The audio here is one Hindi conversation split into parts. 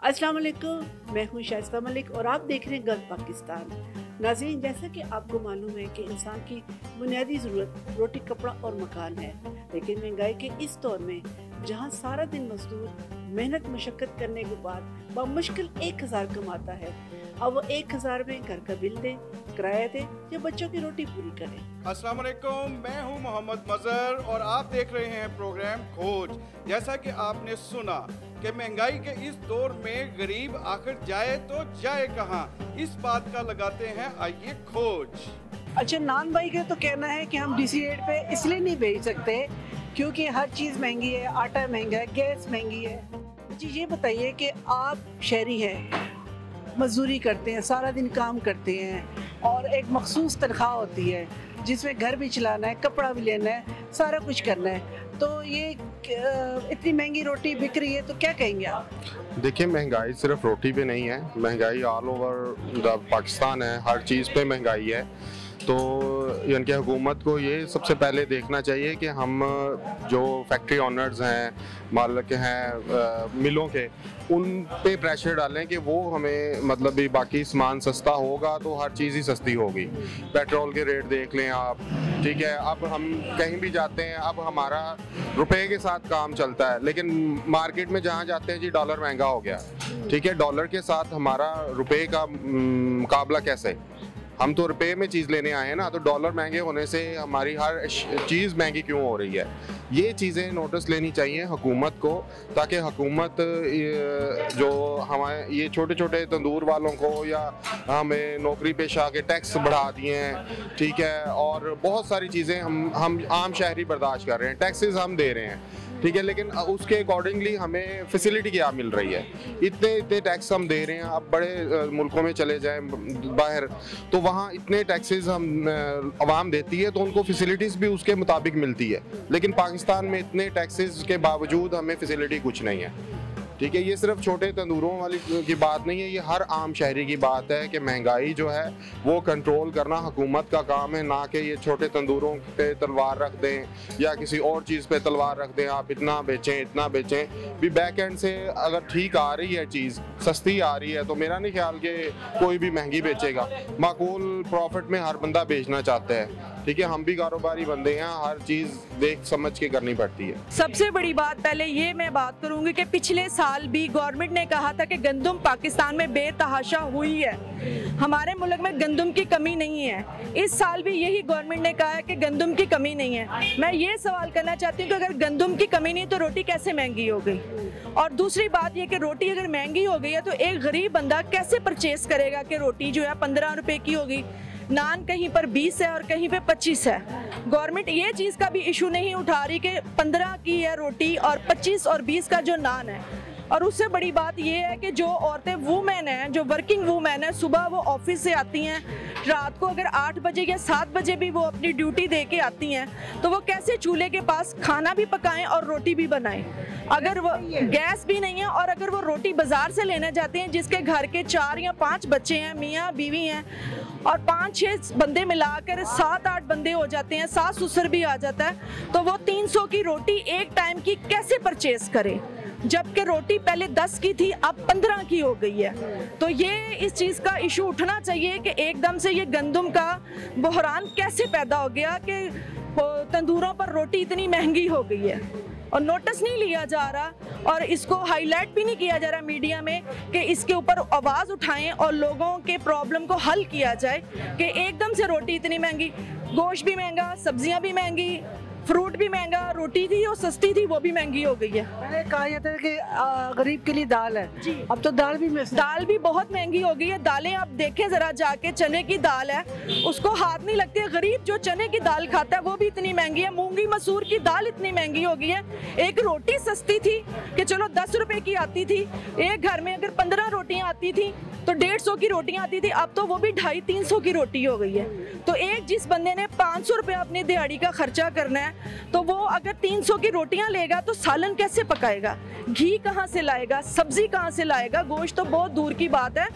अस्सलाम वालेकुम, मैं हूं शाइस्ता मलिक और आप देख रहे हैं गल्फ पाकिस्तान। नाज़रीन, जैसा कि आपको मालूम है कि इंसान की बुनियादी ज़रूरत रोटी, कपड़ा और मकान है, लेकिन महंगाई के इस दौर में जहां सारा दिन मजदूर मेहनत मशक्क़त करने के बाद बमुश्किल 1000 कमाता है, अब वो 1000 में घर का बिल दे, किराया दे या बच्चों की रोटी पूरी करे। अस्सलाम वालेकुम, मैं हूं मोहम्मद मजहर और आप देख रहे हैं प्रोग्राम खोज। जैसा कि आपने सुना कि महंगाई के इस दौर में गरीब आखिर जाए तो जाए कहां, इस बात का लगाते हैं आइए खोज। अच्छा, नान भाई का तो कहना है कि हम डीसी रेट पे इसलिए नहीं भेज सकते क्योंकि हर चीज़ महंगी है, आटा महंगा है, गैस महंगी है। जी ये बताइए कि आप शहरी हैं, मजदूरी करते हैं, सारा दिन काम करते हैं और एक मखसूस तनख्वाह होती है जिसमें घर भी चलाना है, कपड़ा भी लेना है, सारा कुछ करना है, तो ये इतनी महंगी रोटी बिक रही है तो क्या कहेंगे आप? देखिए, महंगाई सिर्फ रोटी पे नहीं है, महंगाई ऑल ओवर द पाकिस्तान है, हर चीज़ पे महंगाई है। तो यानी कि हुकूमत को ये सबसे पहले देखना चाहिए कि हम जो फैक्ट्री ऑनर्स हैं, मालिक हैं मिलों के, उन पे प्रेशर डालें कि वो हमें मतलब भी बाकी सामान सस्ता होगा तो हर चीज़ ही सस्ती होगी। पेट्रोल के रेट देख लें आप, ठीक है, अब हम कहीं भी जाते हैं, अब हमारा रुपए के साथ काम चलता है, लेकिन मार्केट में जहाँ जाते हैं जी डॉलर महंगा हो गया, ठीक है, डॉलर के साथ हमारा रुपए का मुकाबला कैसे? हम तो रुपए में चीज़ लेने आए हैं ना, तो डॉलर महंगे होने से हमारी हर चीज़ महंगी क्यों हो रही है? ये चीज़ें नोटिस लेनी चाहिए हुकूमत को, ताकि हुकूमत जो हमारे ये छोटे छोटे तंदूर वालों को या हमें नौकरी पेशा के टैक्स बढ़ा दिए हैं, ठीक है, और बहुत सारी चीज़ें हम आम शहरी बर्दाश्त कर रहे हैं, टैक्सेस हम दे रहे हैं, ठीक है, लेकिन उसके अकॉर्डिंगली हमें फैसिलिटी क्या मिल रही है? इतने टैक्स हम दे रहे हैं। आप बड़े मुल्कों में चले जाएं बाहर, तो वहाँ इतने टैक्सेस हम आवाम देती है तो उनको फैसिलिटीज़ भी उसके मुताबिक मिलती है, लेकिन पाकिस्तान में इतने टैक्सेस के बावजूद हमें फैसिलिटी कुछ नहीं है, ठीक है। ये सिर्फ छोटे तंदूरों वाली की बात नहीं है, ये हर आम शहरी की बात है कि महंगाई जो है वो कंट्रोल करना हुकूमत का काम है, ना कि ये छोटे तंदूरों पे तलवार रख दें या किसी और चीज़ पे तलवार रख दें, आप इतना बेचें भी बैक एंड से अगर ठीक आ रही है, चीज़ सस्ती आ रही है, तो मेरा नहीं ख्याल कि कोई भी महंगी बेचेगा। माकूल प्रॉफिट में हर बंदा बेचना चाहता है, ठीक है, हम भी कारोबारी बंदे हैं, हर चीज़ देख समझ के करनी पड़ती है। सबसे बड़ी बात पहले ये मैं बात करूंगी कि पिछले साल भी गवर्नमेंट ने कहा था कि गंदम पाकिस्तान में बेतहाशा हुई है, हमारे मुल्क में गंदम की कमी नहीं है। इस साल भी यही गवर्नमेंट ने कहा है कि गंदम की कमी नहीं है। मैं ये सवाल करना चाहती हूँ कि अगर गंदम की कमी नहीं तो रोटी कैसे महंगी हो गई? और दूसरी बात ये कि रोटी अगर महंगी हो गई है तो एक गरीब बंदा कैसे परचेज करेगा कि रोटी जो है 15 रुपए की होगी, नान कहीं पर 20 है और कहीं पे 25 है। गवर्नमेंट ये चीज़ का भी इशू नहीं उठा रही कि 15 की है रोटी और 25 और 20 का जो नान है। और उससे बड़ी बात ये है कि जो औरतें वूमेन हैं, जो वर्किंग वूमेन है, सुबह वो ऑफिस से आती हैं, रात को अगर 8 बजे या 7 बजे भी वो अपनी ड्यूटी दे के आती हैं, तो वो कैसे चूल्हे के पास खाना भी पकाएं और रोटी भी बनाएं? अगर वो गैस भी नहीं है और अगर वो रोटी बाजार से लेने जाते हैं, जिसके घर के 4 या 5 बच्चे हैं, मियाँ बीवी हैं और 5-6 बंदे मिलाकर 7-8 बंदे हो जाते हैं, सास ससुर भी आ जाता है, तो वो 300 की रोटी एक टाइम की कैसे परचेज करे? जबकि रोटी पहले 10 की थी, अब 15 की हो गई है। तो ये इस चीज़ का इशू उठना चाहिए कि एकदम से ये गंदम का बहरान कैसे पैदा हो गया कि तंदूरों पर रोटी इतनी महंगी हो गई है और नोटिस नहीं लिया जा रहा और इसको हाईलाइट भी नहीं किया जा रहा मीडिया में कि इसके ऊपर आवाज़ उठाएं और लोगों के प्रॉब्लम को हल किया जाए कि एकदम से रोटी इतनी महंगी, गोश्त भी महंगा, सब्जियां भी महंगी, फ्रूट भी महंगा, रोटी थी और सस्ती थी वो भी महंगी हो गई है। मैंने कहा जाता है कि गरीब के लिए दाल है जी, अब तो दाल भी बहुत महंगी हो गई है। दालें आप देखें जरा जाके, चने की दाल है उसको हाथ नहीं लगते, गरीब जो चने की दाल खाता है वो भी इतनी महंगी है। मूंगी मसूर की दाल इतनी महंगी हो गई है। एक रोटी सस्ती थी कि चलो 10 रुपए की आती थी, एक घर में अगर 15 रोटियां आती थी तो 150 की रोटियां आती थी, अब तो वो भी 250-300 की रोटी हो गई है। तो एक जिस बंदे ने 500 रुपये अपनी दिहाड़ी का खर्चा करना है, तो वो अगर 300 की रोटियां लेगा तो सालन कैसे पकाएगा? घी कहाँ से लाएगा? सब्जी कहाँ से लाएगा? गोश्त तो बहुत दूर की बात है।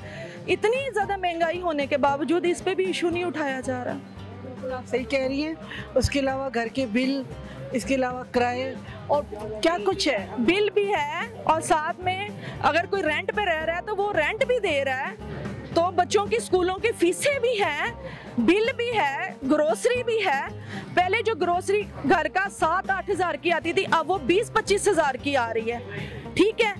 इतनी ज़्यादा महंगाई होने के बावजूद इस पे भी इशू नहीं उठाया जा रहा। आप सही कह रही हैं। उसके अलावा घर के बिल, इसके अलावा किराए और क्या कुछ है, बिल भी है, और साथ में अगर कोई रेंट पे रह रहा है तो वो रेंट भी दे रहा है, तो बच्चों की स्कूलों की फीसें भी हैं, बिल भी है, ग्रोसरी भी है। पहले जो ग्रोसरी घर का 7-8 हज़ार की आती थी, अब वो 20-25 हज़ार की आ रही है। ठीक है,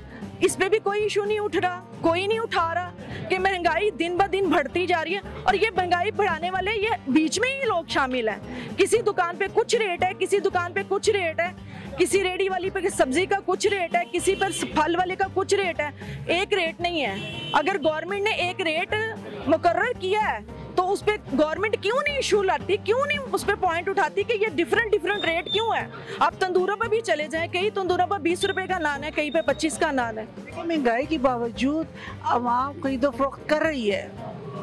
इस पे भी कोई इशू नहीं उठ रहा, कोई नहीं उठा रहा कि महंगाई दिन ब दिन बढ़ती जा रही है। और ये महंगाई बढ़ाने वाले ये बीच में ही लोग शामिल हैं। किसी दुकान पे कुछ रेट है, किसी दुकान पे कुछ रेट है, किसी रेडी वाली पे सब्जी का कुछ रेट है, किसी पर फल वाले का कुछ रेट है, एक रेट नहीं है। अगर गवर्नमेंट ने एक रेट मुकर्रर किया है तो उस पर गवर्नमेंट क्यों नहीं इशू लाती, क्यों नहीं उस पर पॉइंट उठाती कि ये डिफरेंट रेट क्यों है। आप तंदूरों पर भी चले जाएं, कई तंदूरों पर 20 रुपए का नान है, कहीं पे 25 का नान है। महंगाई के बावजूद आवाम खरीदो फरोख्त कर रही है,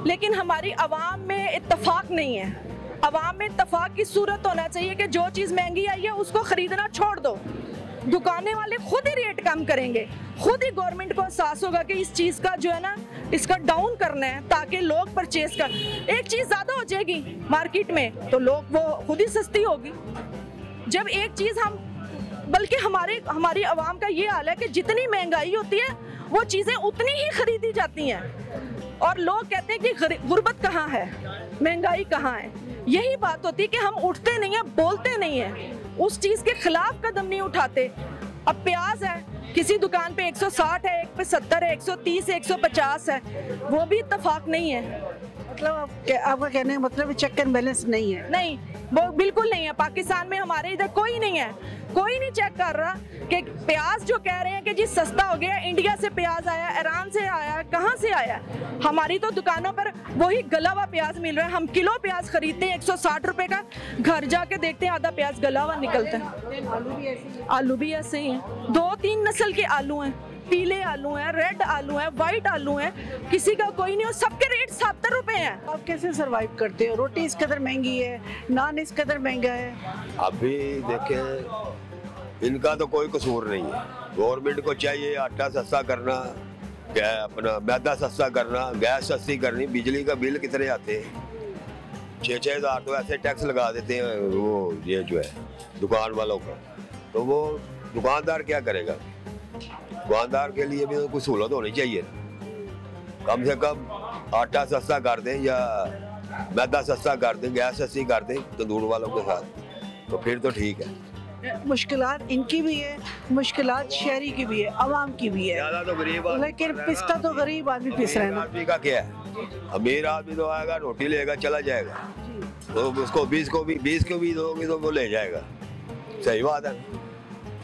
लेकिन हमारी आवाम में इत्तेफाक नहीं है। आवाम में इत्तेफाक की सूरत होना चाहिए कि जो चीज़ महंगी आई है उसको खरीदना छोड़ दो। दुकानें वाले खुद ही रेट कम करेंगे, खुद ही गवर्नमेंट को एहसास होगा कि इस चीज़ का जो है ना, इसका डाउन करना है ताकि लोग परचेज कर। एक चीज़ ज़्यादा हो जाएगी मार्केट में तो लोग वो खुद ही सस्ती होगी। जब एक चीज़ हम, बल्कि हमारी आवाम का ये हाल है कि जितनी महंगाई होती है वो चीज़ें उतनी ही खरीदी जाती हैं, और लोग कहते हैं कि गुर्बत कहाँ है, महंगाई कहाँ है। यही बात होती है कि हम उठते नहीं हैं, बोलते नहीं हैं, उस चीज़ के खिलाफ कदम नहीं उठाते। अब प्याज है, किसी दुकान पे 160 है, एक पे 70 है, 130 है, 150 है, वो भी इत्तेफाक नहीं है। मतलब आपका कहने का मतलब चेक एंड बैलेंस नहीं है? नहीं, वो बिल्कुल नहीं है। पाकिस्तान में हमारे इधर कोई नहीं है, कोई नहीं चेक कर रहा कि प्याज जो कह रहे हैं कि जी सस्ता हो गया, इंडिया से प्याज आया, ईरान से आया, कहाँ से आया। हमारी तो दुकानों पर वही गला हुआ प्याज मिल रहा है। हम किलो प्याज खरीदते हैं 160 रुपए का, घर जाके देखते हैं आधा प्याज गला हुआ निकलता है। आलू भी ऐसे ही हैं, 2-3 नस्ल के आलू हैं, पीले आलू हैं, रेड आलू हैं, वाइट आलू हैं, किसी का कोई नहीं, और सबके रेट 70 रुपए हैं। आप कैसे सरवाइव करते हो? रोटी इस कदर महंगी है, नान इस कदर महंगा है। अभी देखें, इनका तो कोई कसूर नहीं है। गवर्नमेंट को चाहिए आटा सस्ता करना, अपना मैदा सस्ता करना, गैस सस्ती करनी। बिजली का बिल कितने आते हैं? 6-6 हज़ार तो ऐसे टैक्स लगा देते हैं वो, ये जो है दुकान वालों का। तो वो दुकानदार क्या करेगा? दुकानदार के लिए भी तो कुछ सहूलत होनी चाहिए। कम से कम आटा सस्ता कर दें या मैदा सस्ता कर दें, गैस सस्ती कर दें तंदूर वालों के साथ, तो फिर तो ठीक है। मुश्किलात इनकी भी है, मुश्किलात शहरी की भी है, आवाम की भी है। ज्यादा तो गरीब, लेकिन पिसता तो गरीब आदमी पिस रहा है ना। आदमी का क्या है? अमीर आदमी तो आएगा, रोटी लेगा, चला जाएगा, तो उसको 20 को भी दोगे तो वो ले जाएगा। सही बात है।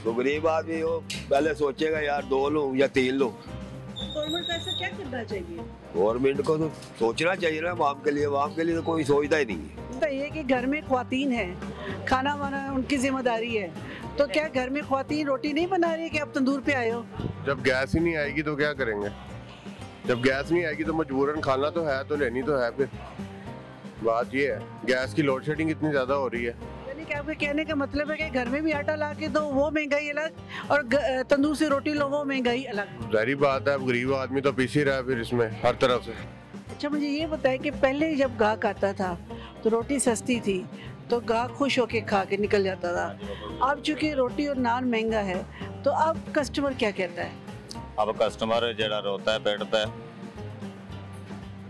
तो गरीब आदमी वो पहले सोचेगा यार 2 लूं या 3 लूं। गवर्नमेंट को ऐसा क्या करना चाहिए? गवर्नमेंट को तो सोचना चाहिए ना आवाम के लिए। आवाम के लिए तो कोई सोचता ही नहीं है। तो ये कि घर में ख्वातीन है, खाना बनाना उनकी जिम्मेदारी है, तो क्या घर में ख्वातीन रोटी नहीं बना रही है कि आप तंदूर पे आए हो? जब गैस ही नहीं आएगी तो क्या करेंगे? जब गैस नहीं आएगी तो मजबूरन खाना तो है, तो लेनी तो है। फिर बात ये है, गैस की लोड शेडिंग इतनी ज़्यादा हो रही है। यानी कि आपके कहने का मतलब है कि घर में भी आटा ला के दो वो महंगाई अलग, और तंदूर से रोटी लो वो महंगाई अलग। जाहिर बात है, अब गरीब आदमी तो पीस ही रहा है फिर इसमें हर तरफ से। अच्छा, मुझे ये बताएं कि पहले जब गाहक आता था तो रोटी सस्ती थी तो गाहक खुश होके खा के निकल जाता था। अब चूंकि रोटी और नान महंगा है तो अब कस्टमर क्या कहता है? अब कस्टमर जरा रोता है, बैठता है,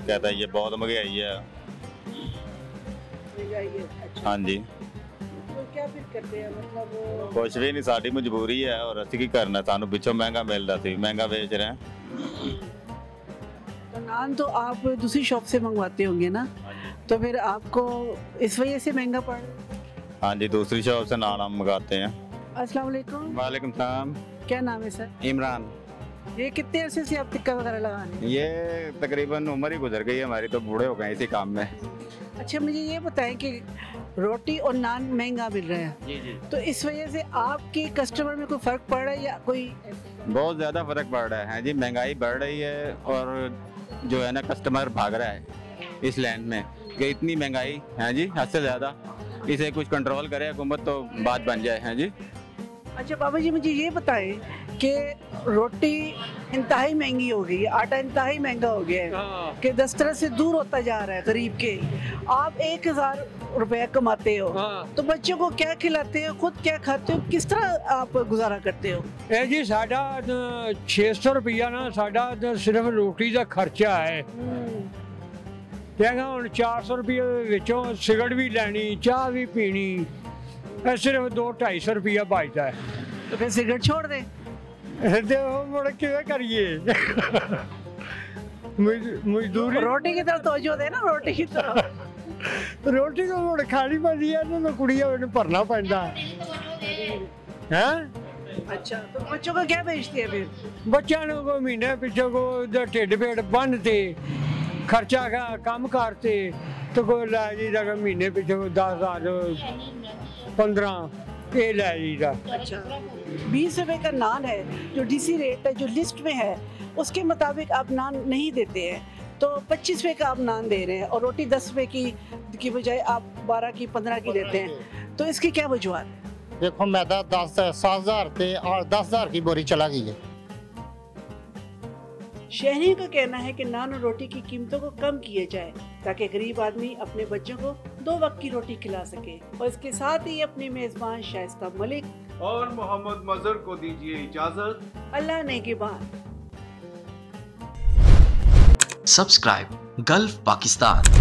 कहता है ये बहुत महंगाई है। हाँ जी। तो क्या फिर करते हैं? मतलब कुछ भी नहीं, साड़ी मजबूरी है और असं की करना, सानू पिछों महंगा मिल रहा थी, महंगा बेच रहे हैं। तो नान तो आप दूसरी शॉप से मंगवाते होंगे ना, तो फिर आपको इस वजह से महंगा पड़ रहा है? हाँ जी, दूसरी शॉप से नान हम मंगाते हैं। अस्सलाम वालेकुम। वालेकुम सलाम। क्या नाम है सर? इमरान। ये कितने अरसे से आप टिक्का वगैरह लगाने? ये तकरीबन उम्र ही गुजर गई है हमारी, तो बूढ़े हो गए इसी काम में। अच्छा, मुझे ये बताएं कि रोटी और नान महंगा मिल रहा है, जी जी, तो इस वजह से आपके कस्टमर में कोई फ़र्क पड़ रहा है या कोई? बहुत ज़्यादा फर्क पड़ रहा है जी। महंगाई बढ़ रही है और जो है ना कस्टमर भाग रहा है इस लाइन में कि इतनी महंगाई है जी, हद से ज़्यादा। इसे कुछ कंट्रोल करे हुकूमत तो बात बन जाए। हैं जी। अच्छा बाबा जी, मुझे ये बताएं कि रोटी इंतहाई महंगी हो गई है, आटा इंतहाई महंगा हो गया है कि दस्तरस से दूर होता जा रहा है गरीब के। आप 1000 रुपया कमाते हो तो बच्चों को क्या खिलाते हो, खुद क्या खाते हो, किस तरह आप गुजारा करते हो? ਇਹ ਜੀ ਸਾਡਾ 600 ਰੁਪਈਆ ਨਾ ਸਾਡਾ ਸਿਰਫ ਰੋਟੀ ਦਾ ਖਰਚਾ ਹੈ। ਕਹਿੰਦਾ ਹੁਣ 400 ਰੁਪਏ ਵਿੱਚੋਂ ਸਿਗਰਟ ਵੀ ਲੈਣੀ, ਚਾਹ ਵੀ ਪੀਣੀ, ਇਹ ਸਿਰਫ 200-250 ਰੁਪਈਆ ਬਚਦਾ ਹੈ। तो फिर सिगरेट छोड़ दे। ਤੇ ਉਹ ਮੁੜ ਕਿਵੇਂ ਕਰੀਏ? ਮਜ਼ਦੂਰੀ रोटी की तरफ तवज्जो दे ना, रोटी की तरफ। ਰੋਟੀ ਤਾਂ ਹੁਣ ਖਾਣੀ ਪੈਂਦੀ ਹੈ, ਇਹਨਾਂ ਨੂੰ ਕੁੜੀਆਂ ਨੂੰ ਭਰਨਾ ਪੈਂਦਾ ਹੈ। अच्छा, तो बच्चों को क्या बेचते हैं फिर? ਬੱਚਿਆਂ ਨੂੰ ਕੋਈ ਮਹੀਨੇ ਪਿੱਛੇ ਕੋਈ ਢਿੱਡ ਪੇਟ ਬੰਨ ਤੇ ਖਰਚਾ ਗਾ ਕੰਮ ਕਰਤੇ ਤੇ ਕੋਈ ਲੈ ਜੀ ਦਾ ਮਹੀਨੇ ਪਿੱਛੇ 10,000 15 ਇਹ ਲੈ ਜੀ ਦਾ। अच्छा, 20 रुपए का नान है जो डीसी रेट है, जो लिस्ट में है उसके मुताबिक आप नान नहीं देते हैं, तो 25 रुपए का आप नान दे रहे हैं और रोटी 10 रुपए की बजाय आप 12 की 15 की देते हैं, तो इसकी क्या वजूहत है? देखो मैदा 7,000 से 10,000 की बोरी चला गई है। शहरियों का कहना है कि नान और रोटी की कीमतों को कम किया जाए ताकि गरीब आदमी अपने बच्चों को 2 वक्त की रोटी खिला सके। और इसके साथ ही अपने मेजबान शाइस्ता मलिक और मोहम्मद मजहर को दीजिए इजाजत। अल्लाह नेगेबान। Subscribe Gulf Pakistan।